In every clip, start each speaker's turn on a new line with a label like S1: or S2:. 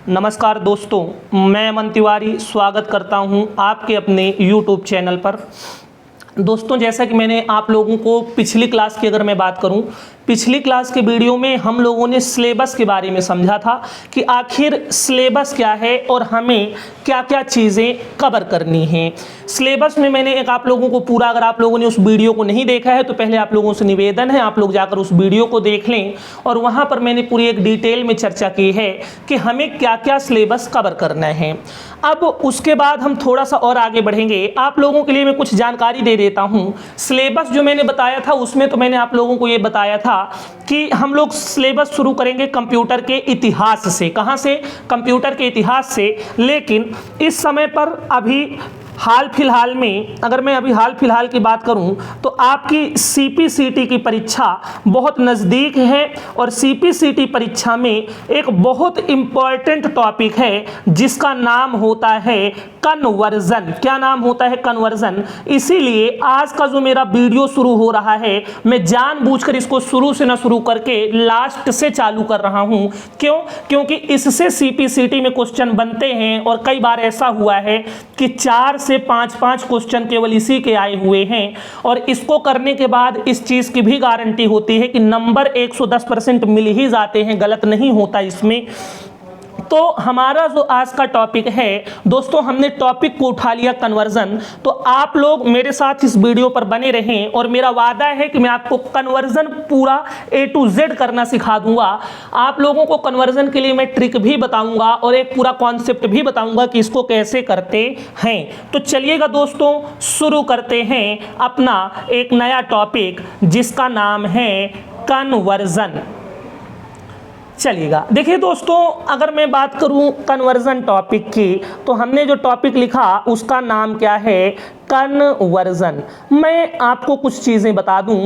S1: नमस्कार दोस्तों, मैं अमन तिवारी स्वागत करता हूं आपके अपने YouTube चैनल पर। दोस्तों, जैसा कि मैंने आप लोगों को पिछली क्लास की अगर मैं बात करूं, पिछली क्लास के वीडियो में हम लोगों ने सिलेबस के बारे में समझा था कि आखिर सिलेबस क्या है और हमें क्या क्या चीज़ें कवर करनी हैं। सिलेबस में मैंने एक आप लोगों को पूरा, अगर आप लोगों ने उस वीडियो को नहीं देखा है तो पहले आप लोगों से निवेदन है आप लोग जाकर उस वीडियो को देख लें, और वहाँ पर मैंने पूरी एक डिटेल में चर्चा की है कि हमें क्या क्या सिलेबस कवर करना है। अब उसके बाद हम थोड़ा सा और आगे बढ़ेंगे। आप लोगों के लिए मैं कुछ जानकारी दे देता हूँ। सिलेबस जो मैंने बताया था उसमें तो मैंने आप लोगों को ये बताया था कि हम लोग सिलेबस शुरू करेंगे कंप्यूटर के इतिहास से। कहाँ से? कंप्यूटर के इतिहास से। लेकिन इस समय पर अभी हाल फिलहाल में, अगर मैं अभी हाल फिलहाल की बात करूं तो आपकी सीपीसीटी की परीक्षा बहुत नज़दीक है, और सीपीसीटी परीक्षा में एक बहुत इम्पॉर्टेंट टॉपिक है जिसका नाम होता है कन्वर्जन। क्या नाम होता है? कन्वर्जन। इसीलिए आज का जो मेरा वीडियो शुरू हो रहा है, मैं जानबूझकर इसको शुरू से ना शुरू करके लास्ट से चालू कर रहा हूं। क्यों? क्योंकि इससे सीपीसीटी में क्वेश्चन बनते हैं, और कई बार ऐसा हुआ है कि 4 से 5 क्वेश्चन केवल इसी के आए हुए हैं, और इसको करने के बाद इस चीज़ की भी गारंटी होती है कि नंबर 110% मिल ही जाते हैं, गलत नहीं होता इसमें। तो हमारा जो आज का टॉपिक है दोस्तों, हमने टॉपिक को उठा लिया कन्वर्जन। तो आप लोग मेरे साथ इस वीडियो पर बने रहें, और मेरा वादा है कि मैं आपको कन्वर्जन पूरा A to Z करना सिखा दूंगा। आप लोगों को कन्वर्जन के लिए मैं ट्रिक भी बताऊंगा और एक पूरा कॉन्सेप्ट भी बताऊंगा कि इसको कैसे करते हैं। तो चलिएगा दोस्तों, शुरू करते हैं अपना एक नया टॉपिक जिसका नाम है कन्वर्जन। चलिएगा, देखिए दोस्तों, अगर मैं बात करूं कन्वर्जन टॉपिक की, तो हमने जो टॉपिक लिखा उसका नाम क्या है? कन्वर्जन। मैं आपको कुछ चीज़ें बता दूं।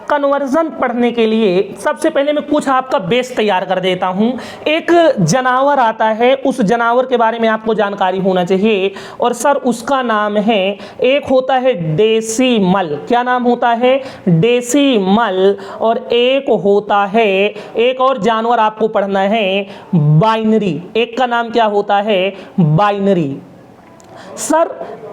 S1: कन्वर्जन पढ़ने के लिए सबसे पहले मैं कुछ आपका बेस तैयार कर देता हूं। एक जानवर आता है, उस जानवर के बारे में आपको जानकारी होना चाहिए, और सर उसका नाम है, एक होता है डेसिमल। क्या नाम होता है? डेसिमल। और एक होता है, एक और जानवर आपको पढ़ना है, बाइनरी। एक का नाम क्या होता है? बाइनरी। सर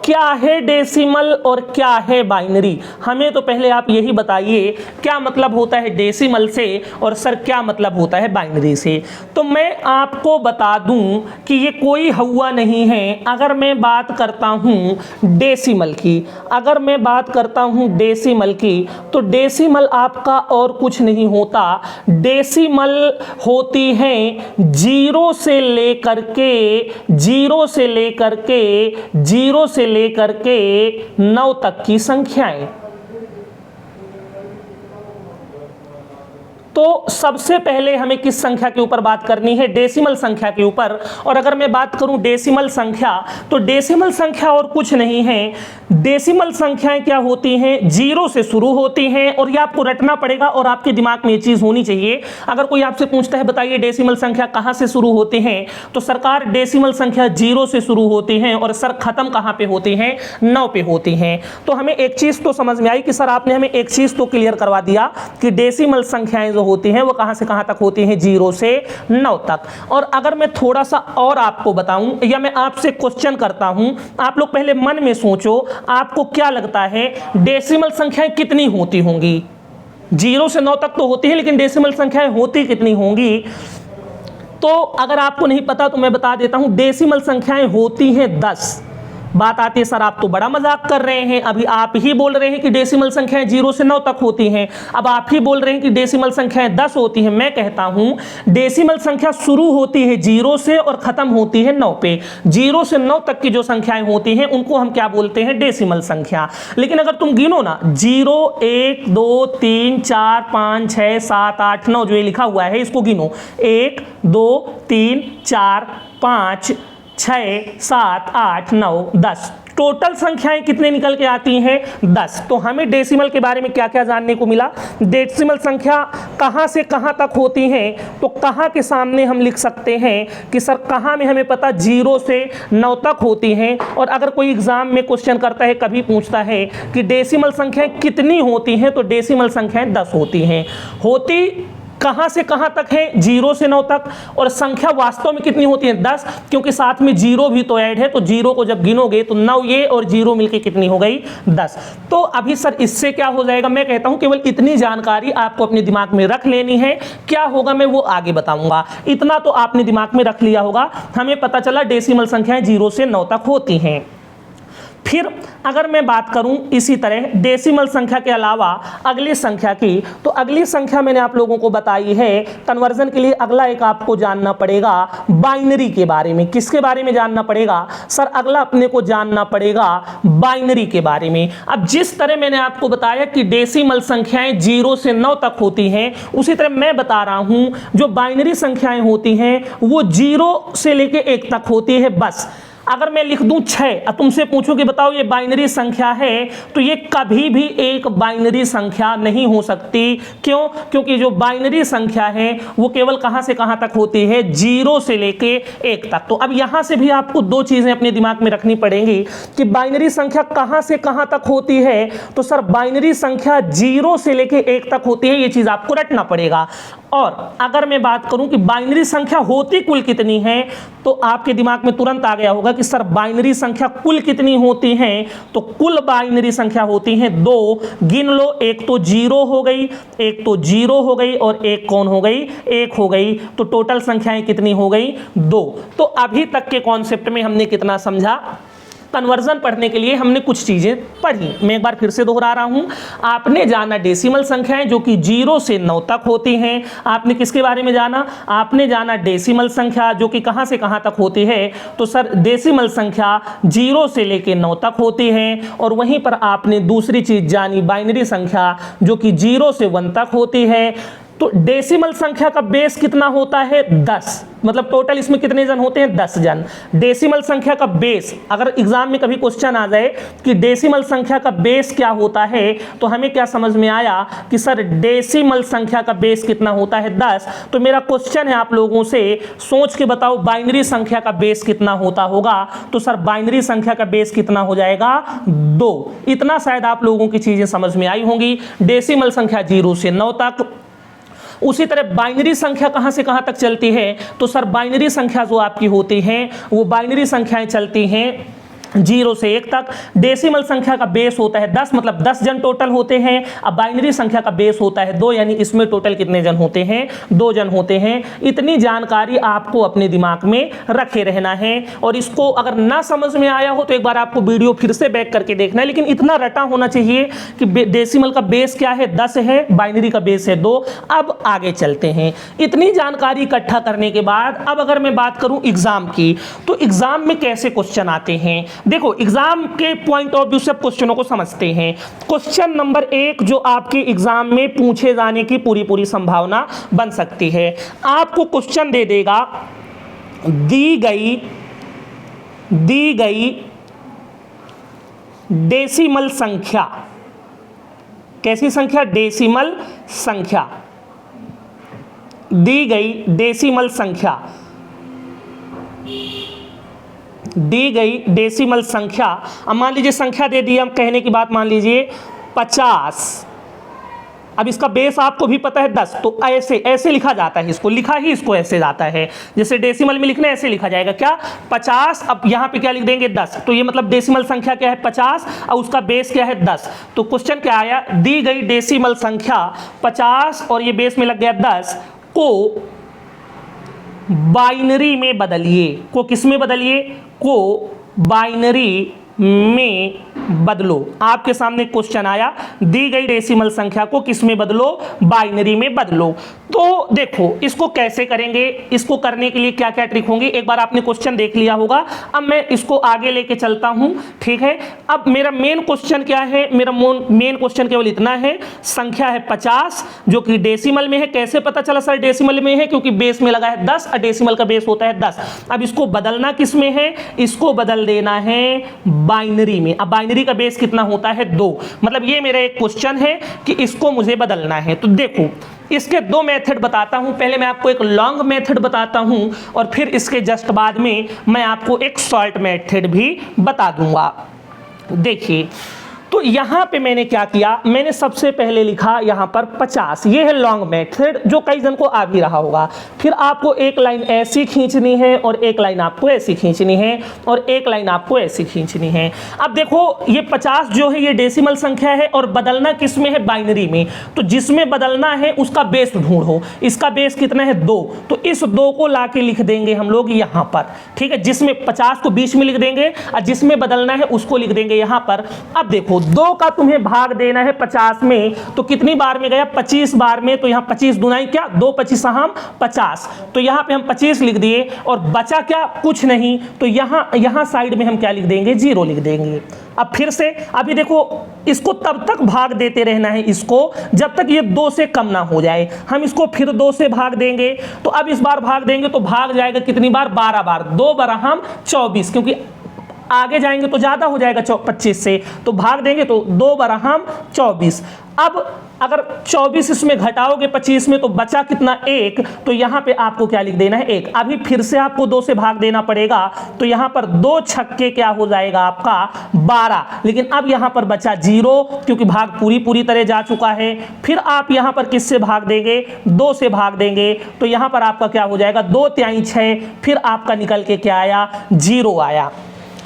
S1: क्या है डेसिमल और क्या है बाइनरी? हमें तो पहले आप यही बताइए, क्या मतलब होता है डेसिमल से, और सर क्या मतलब होता है बाइनरी से? तो मैं आपको बता दूं कि ये कोई हवा नहीं है। अगर मैं बात करता हूं डेसिमल की, अगर मैं बात करता हूं डेसिमल की, तो डेसिमल आपका और कुछ नहीं होता। डेसिमल होती हैं 0 से लेकर के 9 तक की संख्याएं। तो सबसे पहले हमें किस संख्या के ऊपर बात करनी है? डेसिमल संख्या के ऊपर। और अगर मैं बात करूं डेसिमल संख्या, तो डेसिमल संख्या और कुछ नहीं है। डेसिमल संख्याएं क्या होती हैं? 0 से शुरू होती हैं, और ये आपको रटना पड़ेगा, और आपके दिमाग में ये चीज़ होनी चाहिए। अगर कोई आपसे पूछता है बताइए डेसिमल संख्या कहाँ से शुरू होती हैं, तो सरकार डेसिमल संख्या 0 से शुरू होती हैं, और सर ख़त्म कहाँ पे होती हैं? 9 पे होती हैं। तो हमें एक चीज़ तो समझ में आई कि सर आपने हमें एक चीज़ तो क्लियर करवा दिया कि डेसिमल संख्याएं जो होती हैं वो कहां से कहां तक होती हैं? 0 से 9 तक। और अगर मैं थोड़ा सा और आपको बताऊं, या मैं आपसे क्वेश्चन करता हूं, आप लोग पहले मन में सोचो, आपको क्या लगता है डेसिमल संख्याएं कितनी होती होंगी? 0 से 9 तक तो होती है, लेकिन डेसिमल संख्याएं होती कितनी होंगी? तो अगर आपको नहीं पता तो मैं बता देता हूं, डेसिमल संख्याएं होती हैं 10। बात आती है सर आप तो बड़ा मजाक कर रहे हैं, अभी आप ही बोल रहे हैं कि डेसिमल संख्याएं 0 से 9 तक होती हैं, अब आप ही बोल रहे हैं कि डेसिमल संख्याएं 10 होती हैं। मैं कहता हूं डेसिमल संख्या शुरू होती है 0 से और खत्म होती है 9 पे। 0 से 9 तक की जो संख्याएं होती हैं उनको हम क्या बोलते हैं? डेसिमल संख्या। लेकिन अगर तुम गिनो ना, 0 1 2 3 4 5 6 7 8 9 जो ये लिखा हुआ है, इसको गिनो। 1 2 3 4 5 6 7 8 9 10। टोटल संख्याएं कितने निकल के आती हैं? 10। तो हमें डेसिमल के बारे में क्या क्या जानने को मिला? डेसिमल संख्या कहां से कहां तक होती हैं, तो कहां के सामने हम लिख सकते हैं कि सर कहां में हमें पता 0 से 9 तक होती हैं। और अगर कोई एग्जाम में क्वेश्चन करता है, कभी पूछता है कि डेसिमल संख्याएं कितनी होती हैं, तो डेसिमल संख्याएं 10 होती हैं। होती कहां से कहां तक है, 0 से 9 तक। और संख्या वास्तव में कितनी होती है, 10, क्योंकि साथ में 0 भी तो ऐड है, तो 0 को जब गिनोगे तो 9 ये और 0 मिलके कितनी हो गई, 10। तो अभी सर इससे क्या हो जाएगा, मैं कहता हूं केवल इतनी जानकारी आपको अपने दिमाग में रख लेनी है। क्या होगा मैं वो आगे बताऊंगा, इतना तो आपने दिमाग में रख लिया होगा। हमें पता चला डेसिमल संख्याएं 0 से 9 तक होती हैं। फिर अगर मैं बात करूं इसी तरह डेसिमल संख्या के अलावा अगली संख्या की, तो अगली संख्या मैंने आप लोगों को बताई है कन्वर्जन के लिए। अगला एक आपको जानना पड़ेगा बाइनरी के बारे में। किसके बारे में जानना पड़ेगा सर, अगला अपने को जानना पड़ेगा बाइनरी के बारे में। अब जिस तरह मैंने आपको बताया कि डेसिमल संख्याएं 0 से 9 तक होती हैं, उसी तरह मैं बता रहा हूं जो बाइनरी संख्याएं होती हैं वो 0 से लेके 1 तक होती है बस। अगर मैं लिख दूं 6, तुमसे पूछूं कि बताओ ये बाइनरी संख्या है, तो ये कभी भी एक बाइनरी संख्या नहीं हो सकती। क्यों? क्योंकि जो बाइनरी संख्या है वो केवल कहां से कहां तक होती है, 0 से लेके 1 तक। तो अब यहां से भी आपको दो चीजें अपने दिमाग में रखनी पड़ेंगी कि बाइनरी संख्या कहां से कहां तक होती है। तो सर बाइनरी संख्या 0 से लेके 1 तक होती है, ये चीज आपको रटना पड़ेगा। और अगर मैं बात करूं कि बाइनरी संख्या होती कुल कितनी है, तो आपके दिमाग में तुरंत आ गया होगा कि सर बाइनरी संख्या कुल कितनी होती हैं। तो कुल बाइनरी संख्या होती हैं 2। गिन लो, एक तो 0 हो गई, एक तो 0 हो गई और एक कौन हो गई, 1 हो गई। तो टोटल संख्याएं कितनी हो गई, 2। तो अभी तक के कॉन्सेप्ट में हमने कितना समझा, कन्वर्जन पढ़ने के लिए हमने कुछ चीजें पढ़ी। मैं एक बार फिर से दोहरा रहा हूं, आपने जाना डेसिमल संख्याएं जो कि 0 से 9 तक होती हैं। आपने किसके बारे में जाना, आपने जाना डेसिमल संख्या जो कि कहां से कहां तक होती है। तो सर डेसिमल संख्या 0 से लेके 9 तक होती है। और वहीं पर आपने दूसरी चीज जानी बाइनरी संख्या जो कि 0 से 1 तक होती है। तो डेसिमल संख्या का बेस कितना होता है, 10। मतलब टोटल इसमें कितने जन होते हैं, 10 जन। डेसिमल संख्या का बेस, अगर एग्जाम में कभी क्वेश्चन आ जाए कि डेसिमल संख्या का बेस क्या होता है, तो हमें क्या समझ में आया कि सर डेसिमल संख्या का बेस कितना होता है, 10। तो मेरा क्वेश्चन है आप लोगों से, सोच के बताओ बाइनरी संख्या का बेस कितना होता होगा। तो सर बाइनरी संख्या का बेस कितना हो जाएगा, 2। इतना शायद आप लोगों की चीजें समझ में आई होंगी। डेसिमल संख्या 0 से 9 तक। उसी तरह बाइनरी संख्या कहां से कहां तक चलती है। तो सर बाइनरी संख्या जो आपकी होती हैं वो बाइनरी संख्याएं चलती हैं 0 से 1 तक। डेसिमल संख्या का बेस होता है 10, मतलब 10 जन टोटल होते हैं। अब बाइनरी संख्या का बेस होता है 2, यानी इसमें टोटल कितने जन होते हैं, 2 जन होते हैं। इतनी जानकारी आपको अपने दिमाग में रखे रहना है। और इसको अगर ना समझ में आया हो तो एक बार आपको वीडियो फिर से बैक करके देखना है, लेकिन इतना रटा होना चाहिए कि डेसिमल का बेस क्या है, 10 है, बाइनरी का बेस है 2। अब आगे चलते हैं। इतनी जानकारी इकट्ठा करने के बाद अब अगर मैं बात करूं एग्जाम की, तो एग्जाम में कैसे क्वेश्चन आते हैं। देखो एग्जाम के पॉइंट ऑफ व्यू से क्वेश्चनों को समझते हैं। क्वेश्चन नंबर 1 जो आपके एग्जाम में पूछे जाने की पूरी संभावना बन सकती है, आपको क्वेश्चन दे देगा दी गई डेसिमल संख्या। कैसी संख्या, डेसिमल संख्या। दी गई डेसिमल संख्या, दी गई डेसिमल संख्या। अब मान लीजिए संख्या दे दी, हम कहने की बात मान लीजिए 50। अब इसका बेस आपको भी पता है 10, तो ऐसे लिखा जाता है, इसको ऐसे जाता है। जैसे डेसिमल में लिखना है ऐसे लिखा जाएगा क्या, 50। अब यहाँ पे क्या लिख देंगे, 10। तो ये मतलब डेसिमल संख्या क्या है, 50, और उसका बेस क्या है, 10। तो क्वेश्चन क्या आया, दी गई डेसिमल संख्या 50 और ये बेस में लग गया 10 को बाइनरी में बदलिए। को किस में बदलिए, को बाइनरी में बदलो। आपके सामने क्वेश्चन आया, दी गई डेसिमल संख्या को किस में बदलो, बाइनरी में बदलो। तो देखो इसको कैसे करेंगे, इसको करने के लिए क्या क्या ट्रिक होंगी, एक बार आपने क्वेश्चन देख लिया होगा। अब मैं इसको आगे लेके चलता हूं, ठीक है। अब मेरा मेन क्वेश्चन क्या है, मेरा मेन क्वेश्चन केवल इतना है, संख्या है 50 जो कि डेसिमल में है। कैसे पता चला सर डेसिमल में है, क्योंकि बेस में लगा है 10 और डेसिमल का बेस होता है 10। अब इसको बदलना किस में है, इसको बदल देना है बाइनरी में। अब बाइनरी का बेस कितना होता है, 2। मतलब ये मेरा एक क्वेश्चन है कि इसको मुझे बदलना है। तो देखो इसके 2 मेथड बताता हूं। पहले मैं आपको एक लॉन्ग मेथड बताता हूं और फिर इसके जस्ट बाद में मैं आपको एक शॉर्ट मेथड भी बता दूंगा। देखिए तो यहाँ पे मैंने क्या किया, मैंने सबसे पहले लिखा यहाँ पर 50, ये है लॉन्ग मेथड जो कई जन को आ भी रहा होगा। फिर आपको एक लाइन ऐसी खींचनी है और एक लाइन आपको ऐसी खींचनी है और एक लाइन आपको ऐसी खींचनी है। अब देखो ये 50 जो है ये डेसिमल संख्या है और बदलना किस में है, बाइनरी में। तो जिसमें बदलना है उसका बेस ढूंढो, इसका बेस कितना है 2, तो इस 2 को ला के लिख देंगे हम लोग यहाँ पर, ठीक है। जिसमें 50 को बीच में लिख देंगे और जिसमें बदलना है उसको लिख देंगे यहाँ पर। अब देखो 2 का तुम्हें भाग देना है 50 में, तो कितनी बार में गया, 25 बार में। तो यहाँ 25 दुनाई क्या, 2 25 हम 50, तो यहाँ पे हम 25 लिख दिए और बचा क्या, कुछ नहीं। तो यहाँ साइड में हम क्या लिख देंगे, 0 लिख देंगे। अब फिर से अभी देखो इसको तब तक भाग देते रहना है इसको जब तक ये 2 से कम ना हो जाए। हम इसको फिर 2 से भाग देंगे, तो अब इस बार भाग देंगे तो भाग जाएगा कितनी बार, 12 बार। 2 बार हम 24, क्योंकि आगे जाएंगे तो ज़्यादा हो जाएगा 25 से, तो भाग देंगे तो 2 बार हम 24। अब अगर 24 इसमें घटाओगे 25 में तो बचा कितना, 1, तो यहाँ पे आपको क्या लिख देना है, 1। अभी फिर से आपको 2 से भाग देना पड़ेगा, तो यहाँ पर 2 छक्के क्या हो जाएगा आपका 12, लेकिन अब यहाँ पर बचा 0 क्योंकि भाग पूरी तरह जा चुका है। फिर आप यहाँ पर किससे भाग देंगे, 2 से भाग देंगे, तो यहाँ पर आपका क्या हो जाएगा, 2 तिहाई 6, फिर आपका निकल के क्या आया, 0 आया।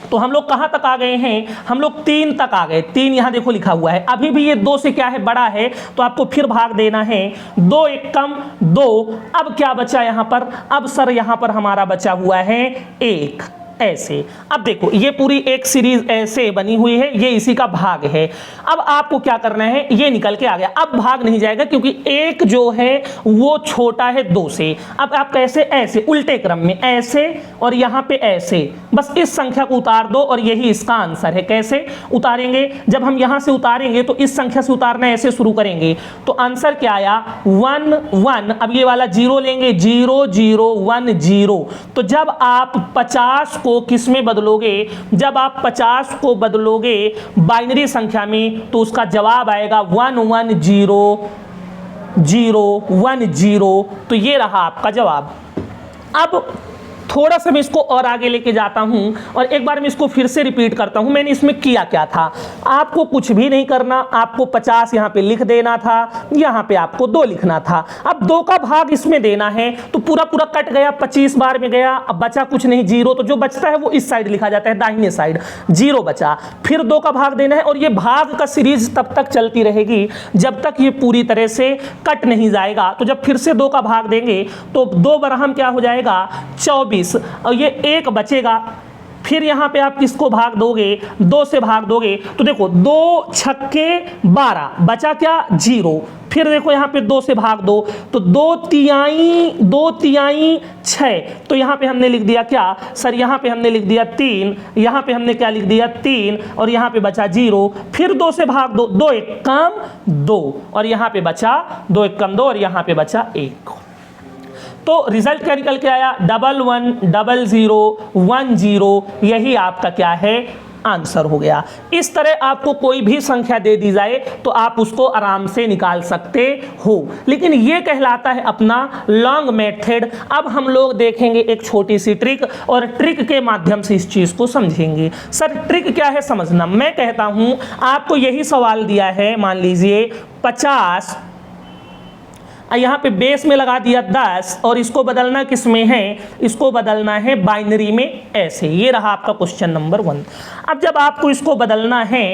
S1: तो हम लोग कहाँ तक आ गए हैं, हम लोग 3 तक आ गए। 3 यहाँ देखो लिखा हुआ है, अभी भी ये 2 से क्या है, बड़ा है, तो आपको फिर भाग देना है। 2 एक कम 2, अब क्या बचा यहाँ पर, अब सर यहाँ पर हमारा बचा हुआ है 1, ऐसे। अब देखो ये पूरी एक सीरीज ऐसे बनी हुई है, ये इसी का भाग है। अब आपको क्या करना है, ये निकल के आ गया, अब भाग नहीं जाएगा क्योंकि 1 जो है वो छोटा है 2 से। अब आप कैसे, ऐसे उल्टे क्रम में, ऐसे और यहाँ पे ऐसे, बस इस संख्या को उतार दो और यही इसका आंसर है। कैसे उतारेंगे, जब हम यहाँ से उतारेंगे तो इस संख्या से उतारना ऐसे शुरू करेंगे, तो आंसर क्या आया 1 1। अब ये वाला 0 लेंगे, 0 0 1 0। तो जब आप 50 को किस में बदलोगे, जब आप 50 को बदलोगे बाइनरी संख्या में, तो उसका जवाब आएगा 1 1 0 0 1 0। तो ये रहा आपका जवाब। अब थोड़ा सा मैं इसको और आगे लेके जाता हूं और एक बार मैं इसको फिर से रिपीट करता हूं, मैंने इसमें किया क्या था। आपको कुछ भी नहीं करना, आपको 50 यहाँ पे लिख देना था, यहाँ पे आपको 2 लिखना था। अब 2 का भाग इसमें देना है, तो पूरा कट गया, 25 बार में गया, अब बचा कुछ नहीं, 0। तो जो बचता है वो इस साइड लिखा जाता है, दाहिने साइड, 0 बचा। फिर 2 का भाग देना है और ये भाग का सीरीज तब तक चलती रहेगी जब तक ये पूरी तरह से कट नहीं जाएगा। तो जब फिर से 2 का भाग देंगे तो 2 बराहम क्या हो जाएगा 24, और ये 1 बचेगा। फिर यहाँ पे आप किसको भाग दोगे, 2 से भाग दोगे, तो देखो 2 छक्के 12, बचा क्या 0। फिर देखो यहाँ पे 2 से भाग दो, तो 2 तिहाई 6, तो यहाँ पे हमने लिख दिया क्या सर, यहाँ पे हमने लिख दिया 3, यहाँ पे हमने क्या लिख दिया 3, और यहाँ पे बचा 0। फिर 2 से भाग दो, 2 एक कम 2, और यहाँ पे बचा 2 एक कम 2, और यहाँ पे बचा 1। तो रिजल्ट क्या निकल के आया, 1 1 0 1 0, यही आपका क्या है आंसर हो गया। इस तरह आपको कोई भी संख्या दे दी जाए तो आप उसको आराम से निकाल सकते हो, लेकिन ये कहलाता है अपना लॉन्ग मेथड। अब हम लोग देखेंगे एक छोटी सी ट्रिक, और ट्रिक के माध्यम से इस चीज को समझेंगे। सर ट्रिक क्या है समझना, मैं कहता हूं आपको यही सवाल दिया है, मान लीजिए 50, यहाँ पे बेस में लगा दिया 10, और इसको बदलना किस में है, इसको बदलना है बाइनरी में, ऐसे। ये रहा आपका क्वेश्चन नंबर 1। अब जब आपको इसको बदलना है